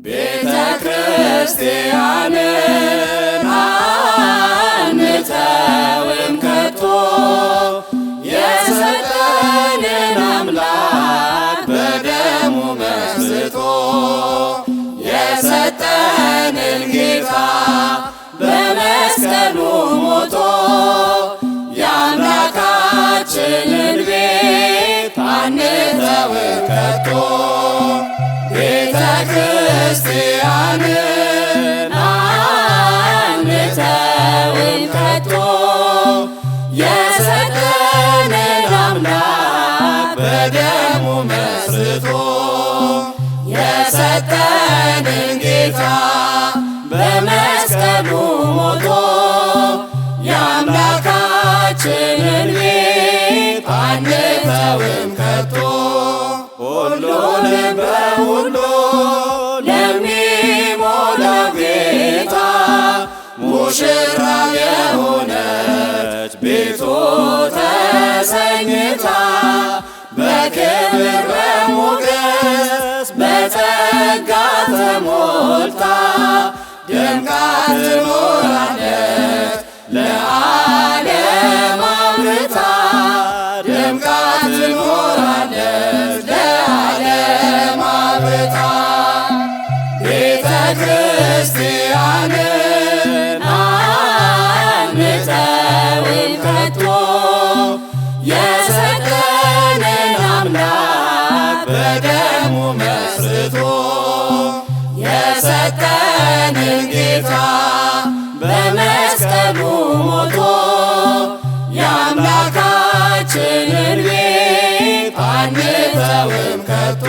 ቤተ ክርስቲያንን አንተውም ከቶ የሰጠንን አምላክ በደሙ መስርቶ የሰጠንን ጌታ በመስቀሉ ሞቶ የአምላካችንን ቤት አንተውም ከቶ ቤተ ክርስቲያንን አንተውም ከቶ የሰጠንን አምላክ በደሙ መስርቶ የሰጠንን ጌታ በመስቀሉ ሞቶ የአምላካችንን ቤት አንተውም ከቶ ሁሉንም በሁሉ ለሚሞላው ጌታ ሙሽራው የሆነች ቤቱ ተሰኝታ በክብር በሞገስ በጸጋ ተሞልታ ደምቃ ትኖራለች ለዓለም አብርታ ደምቃ ትኖራለች ለዓለም አብርታ ቤተ ክርስቲያንን አንተውም ከቶ የሰጠንን አምላክ በደሙ መስርቶ የሰጠንን ጌታ በመስቀሉ ሞቶ የአምላካችንን ቤት አንተውም ከቶ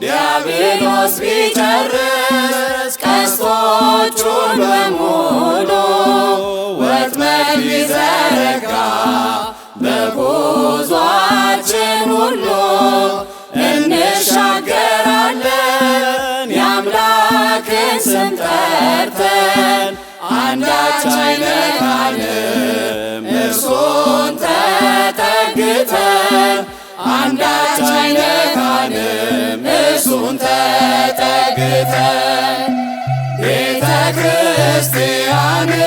ዲያብሎስ ቢጨርስ ቀስቶቹን በሙሉ ወጥመድ ቢዘረጋ በጉዟችን ሁሉ እንሻገራለን የአምላክን ስም ጠርተን አንዳች አይነካንም እርሱን ተጠግተን አንዳች አይነካንም እርሱን ተጠግተን ቤተ ክርስቲያንን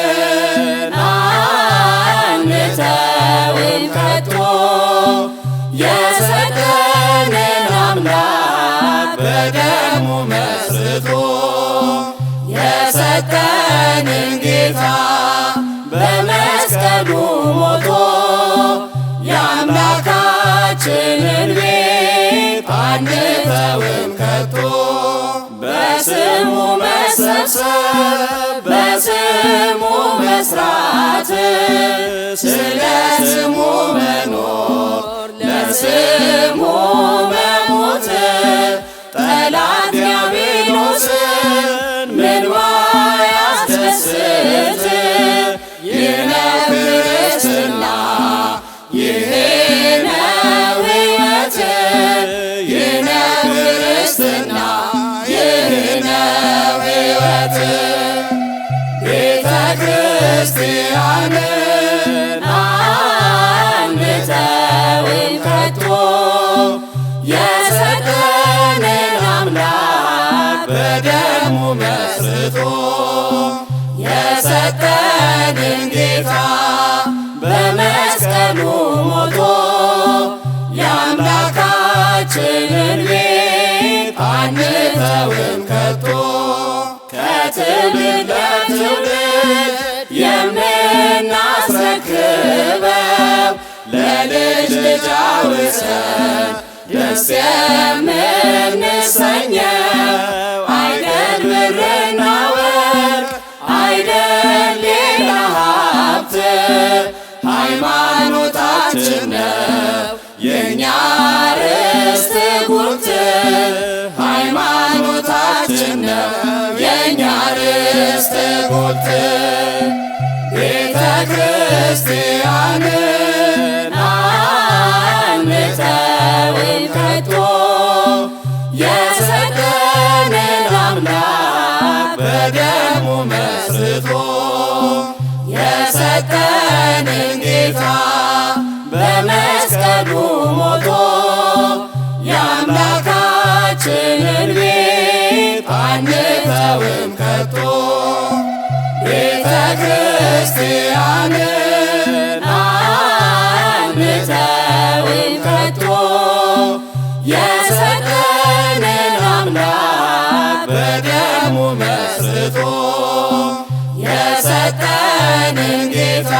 አንተውም ከቶ የሰጠንን አምላክ በደሙ መስርቶ የሰጠንን ጌታ በመስቀሉ ሞቶ የአምላካችንን ቤት አንተውም ከቶ በስሙ መሰብሰብ በስሙ መስራት ስለ ስሙ መኖር ለስሙ መሞት ጠላት ዲያብሎስን ምን ባያስደስት ይህ ነው ክርስትና ይህ ነው ሕይወት ይህ ነው ክርስትና ይህ ነው ሕይወት ቤተ ክርስቲያንን አንተውም ከቶ የሰጠንን አምላክ በደሙ መስርቶ የሰጠንን ጌታ በመስቀሉ ሞቶ የአምላካችንን ቤት አንተውም ከቶ ከትውልድ ለትውልድ የምናስረክበው ለልጅ ልጅ አውርሰን ደስ የምንሰኘው አይደል ብርና ወርቅ አይደል ሌላ ሀብት ሃይማኖታችን ነው የእኛ ርስት ጉልት ሃይማኖታችን ነው የእኛ ርስት ጉልት ቤተ ክርስቲያንን አንተውም ከቶ የሰጠንን አምላክ በደሙ መስርቶ የሰጠንን ጌታ በመስቀሉ ሞቶ የአምላካችንን ቤት በደሙ መስርቶ የሰጠንን ጌታ